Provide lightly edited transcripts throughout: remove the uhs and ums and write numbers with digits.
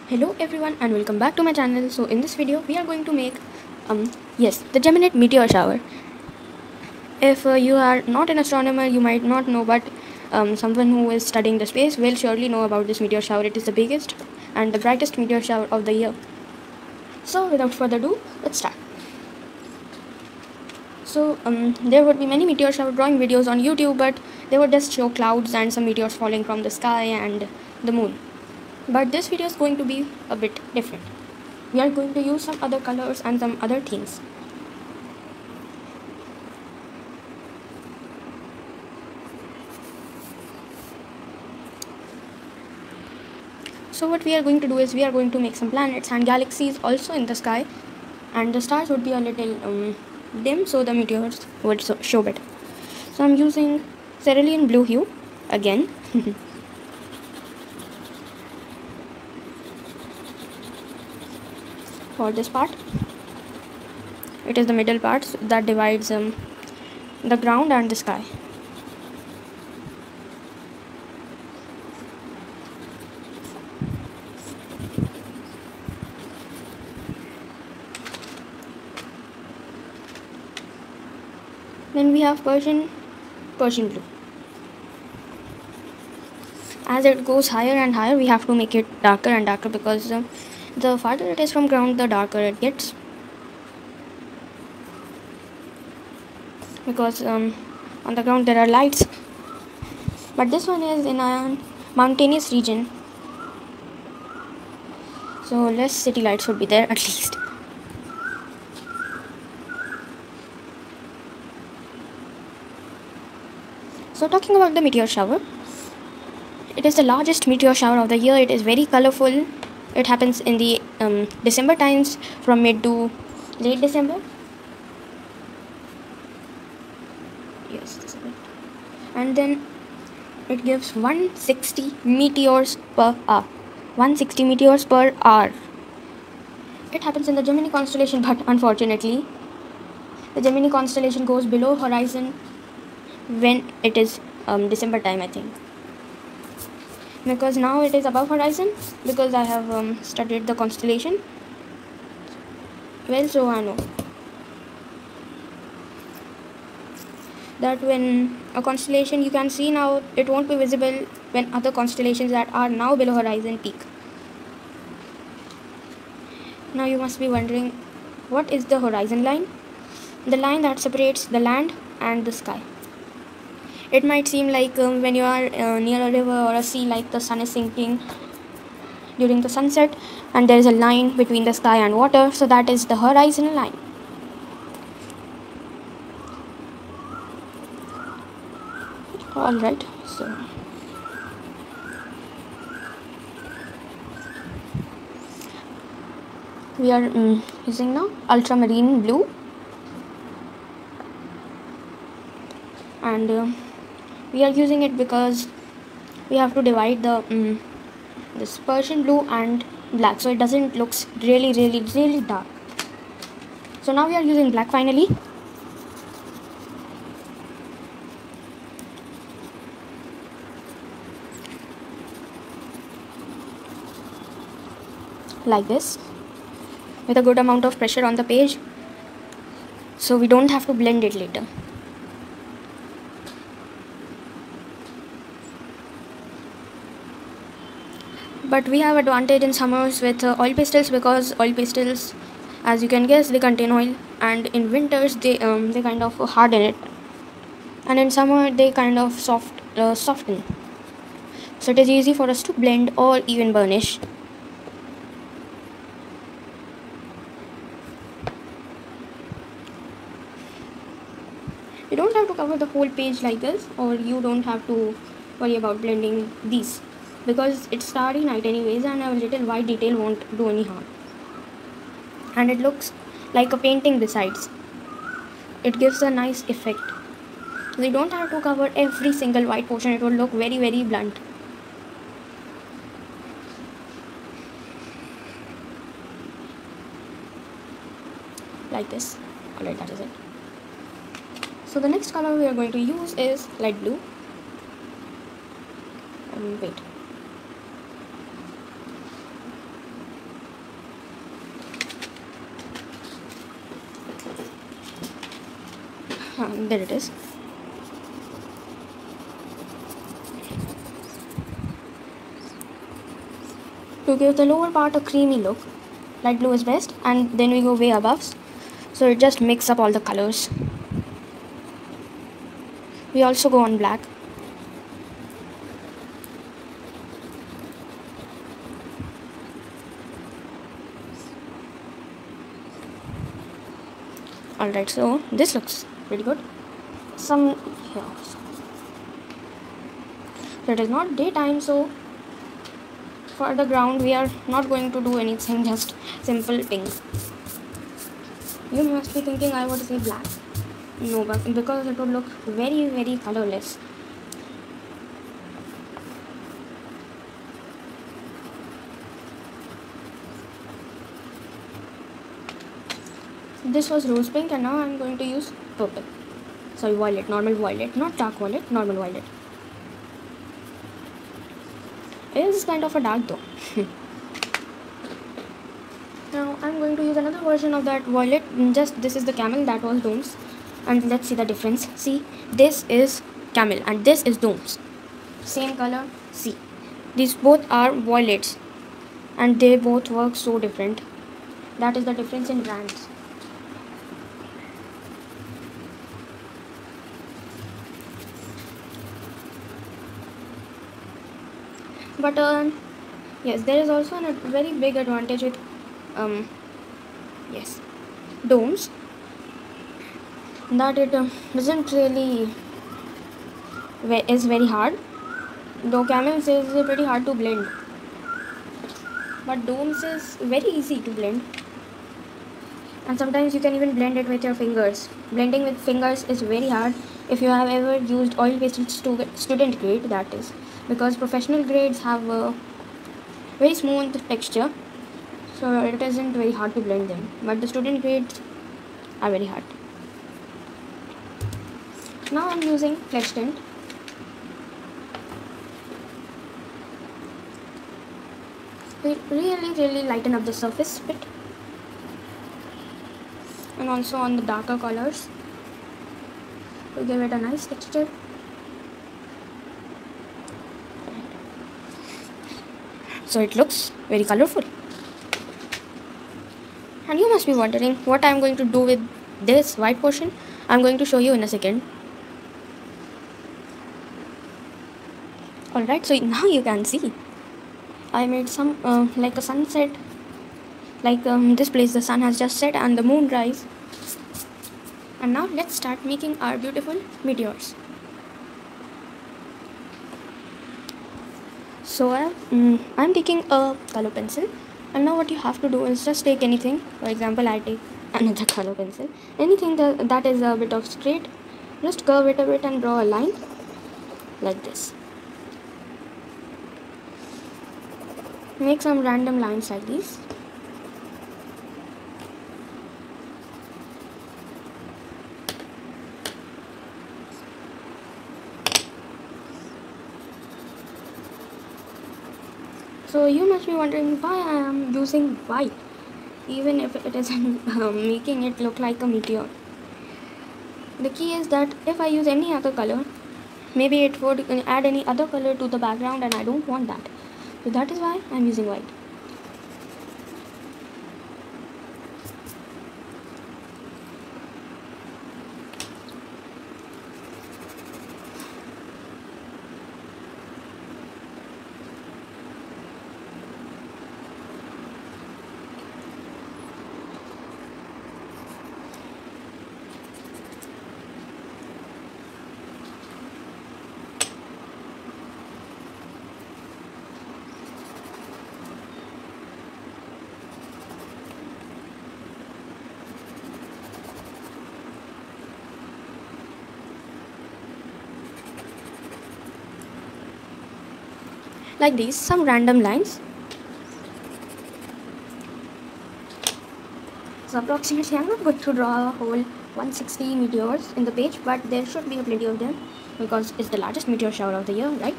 Hello everyone and welcome back to my channel. So in this video we are going to make the Gemini meteor shower. If you are not an astronomer, you might not know, but someone who is studying the space will surely know about this meteor shower. It is the biggest and the brightest meteor shower of the year. So without further ado, let's start. So there would be many meteor shower drawing videos on YouTube, but they would just show clouds and some meteors falling from the sky and the moon. But this video is going to be a bit different. We are going to use some other colors and some other themes. So what we are going to do is we are going to make some planets and galaxies also in the sky, and the stars would be a little dim, so the meteors would show better. So I'm using cerulean blue hue again. For this part, it is the middle part that divides the ground and the sky. Then we have Persian blue. As it goes higher and higher, we have to make it darker and darker, because the farther it is from ground, the darker it gets. Because on the ground there are lights, but this one is in a mountainous region, so less city lights would be there at least. So talking about the meteor shower, it is the largest meteor shower of the year. It is very colorful. It happens in the December times, from mid to late December. Yes, this is it. And then it gives 160 meteors per hour. 160 meteors per hour. It happens in the Gemini constellation, but unfortunately, the Gemini constellation goes below horizon when it is December time, I think. Because now it is above horizon, because I have studied the constellation well, so I know that when a constellation you can see now, it won't be visible when other constellations that are now below horizon peak. Now you must be wondering, what is the horizon line? The line that separates the land and the sky. It might seem like when you are near a river or a sea, like the sun is sinking during the sunset and there is a line between the sky and water, so that is the horizon line. Alright, so we are using now ultramarine blue, and we are using it because we have to divide the this Persian blue and black, so it doesn't look really dark. So now we are using black finally. Like this, with a good amount of pressure on the page, so we don't have to blend it later. But we have advantage in summers with oil pastels, because oil pastels, as you can guess, they contain oil, and in winters they kind of harden it, and in summer they kind of soften. So it is easy for us to blend or even burnish. You don't have to cover the whole page like this, or you don't have to worry about blending these, because it's starry night anyways, and a little white detail won't do any harm. And it looks like a painting besides. It gives a nice effect. So you don't have to cover every single white portion, it will look very blunt. Like this. Alright, that is it. So the next color we are going to use is light blue. Wait. There it is. To give the lower part a creamy look, light blue is best, and then we go way above, so it just mix up all the colors. We also go on black. Alright, so this looks pretty good. Some here. So it is not daytime, so for the ground we are not going to do anything, just simple pink. You must be thinking I would say black. No, but because it would look very, very colorless. This was rose pink, and now I'm going to use purple. Sorry, violet, normal violet, not dark violet, normal violet. It is kind of a dark though. Now I'm going to use another version of that violet. Just this is the camel, that was domes, and let's see the difference. See, this is camel and this is domes. Same color. See, these both are violets, and they both work so different. That is the difference in brands. But yes, there is also a very big advantage with yes, domes, that it isn't really is very hard. Though camels is pretty hard to blend, but domes is very easy to blend, and sometimes you can even blend it with your fingers. Blending with fingers is very hard if you have ever used oil pastel student grade, that is, because professional grades have a very smooth texture, so it isn't very hard to blend them, but the student grades are very hard. Now I'm using flex tint. We really lighten up the surface bit, and also on the darker colors to give it a nice texture. So it looks very colorful. And you must be wondering what I am going to do with this white portion. I am going to show you in a second. Alright, so now you can see I made some like a sunset, like this place the sun has just set and the moon rise. And now let's start making our beautiful meteors. So I'm taking a color pencil, and now what you have to do is just take anything. For example, I take another color pencil. Anything that is a bit of straight, just curve it a bit and draw a line like this. Make some random lines like these. So you must be wondering why I am using white, even if it is making it look like a meteor. The key is that if I use any other color, maybe it would add any other color to the background, and I don't want that. So that is why I am using white. Like these, some random lines. So approximately, I'm not going to draw a whole 160 meteors in the page, but there should be plenty of them because it's the largest meteor shower of the year, right?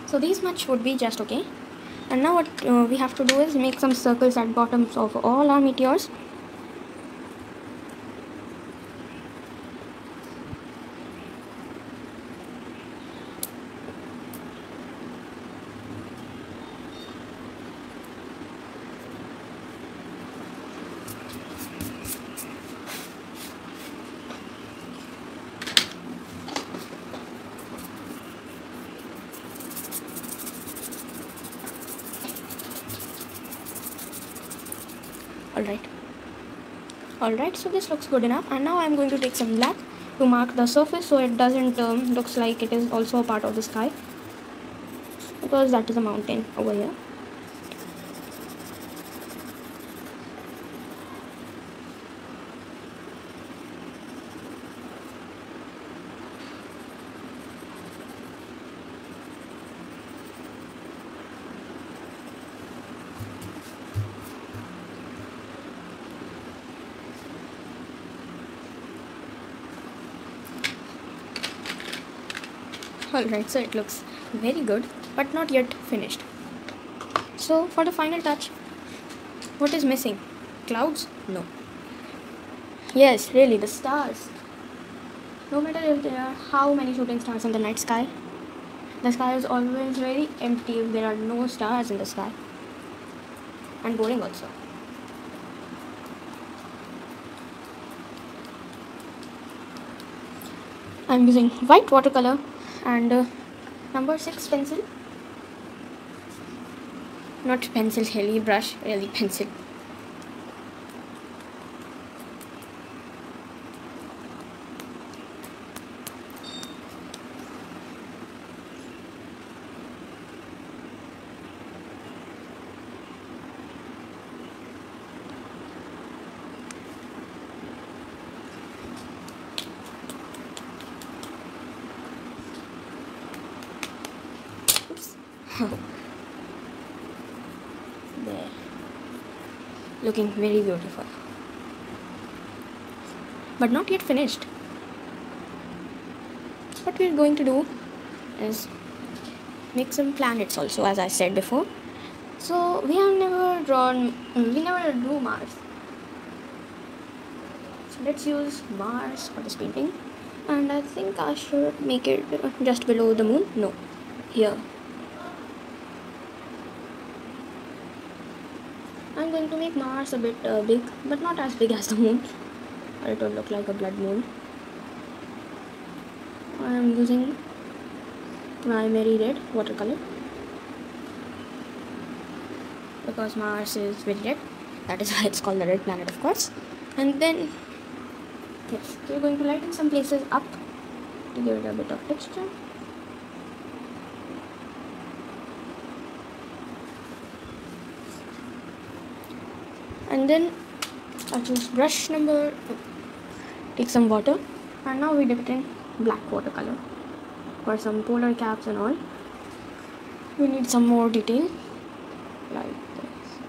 So these much would be just okay. And now what we have to do is make some circles at bottoms of all our meteors. Alright, so this looks good enough, and now I'm going to take some black to mark the surface so it doesn't looks like it is also a part of the sky, because that is a mountain over here. Alright, so it looks very good, but not yet finished. So for the final touch, what is missing? Clouds? No. Yes, really, the stars. No matter if there are how many shooting stars in the night sky, the sky is always very empty if there are no stars in the sky. And boring also. I'm using white watercolor and number 6 pencil. Not pencil, really brush, really pencil. There, looking very beautiful, but not yet finished. What we're going to do is make some planets also, as I said before. So we never drew Mars, so let's use Mars for this painting. And I think I should make it just below the moon. No, here. I'm going to make Mars a bit big, but not as big as the moon, or it will look like a blood moon. I'm using primary red watercolor because Mars is very red. That is why it's called the red planet, of course. And then, yes, we're going to lighten some places up to give it a bit of texture. And then I'll choose brush number, take some water, and now we dip it in black watercolor for some polar caps and all. We need some more detail like this.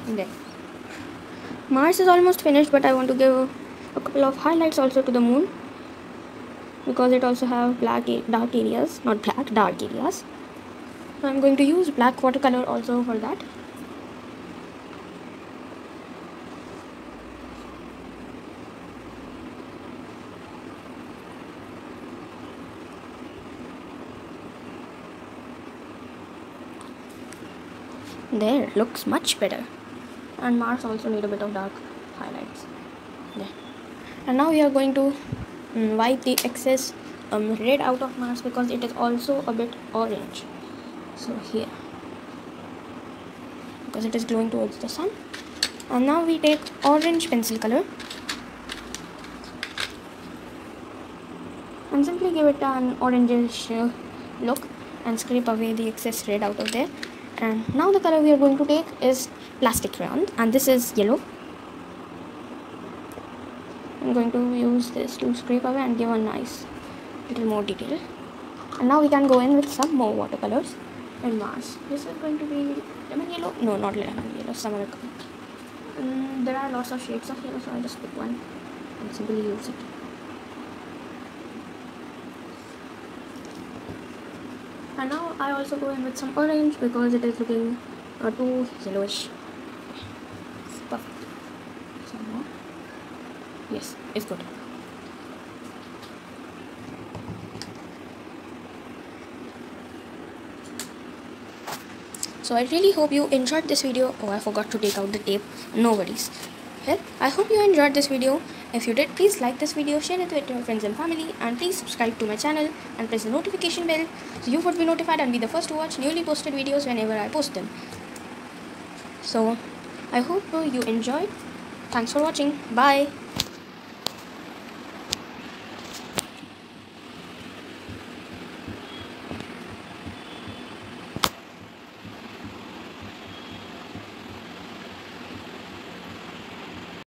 And there. Mars is almost finished, but I want to give a couple of highlights also to the moon, because it also have dark areas, not black, dark areas. So I'm going to use black watercolor also for that. There, looks much better. And Mars also need a bit of dark highlights. There. And now we are going to wipe the excess red out of Mars, because it is also a bit orange. So here, because it is glowing towards the sun. And now we take orange pencil color and simply give it an orangish look and scrape away the excess red out of there. And now the color we are going to take is plastic crayon, and this is yellow. I'm going to use this to scrape away and give a nice little more detail. And now we can go in with some more watercolors. and Mars. This is going to be lemon yellow. No, not lemon yellow. Some other color. There are lots of shades of yellow, so I just pick one and simply use it. And now I also go in with some orange because it is looking too yellowish. Perfect. Some more. Yes, it's good. So I really hope you enjoyed this video. Oh, I forgot to take out the tape. No worries. Well, I hope you enjoyed this video. If you did, please like this video, share it with your friends and family, and please subscribe to my channel and press the notification bell so you would be notified and be the first to watch newly posted videos whenever I post them. So I hope you enjoyed. Thanks for watching. Bye.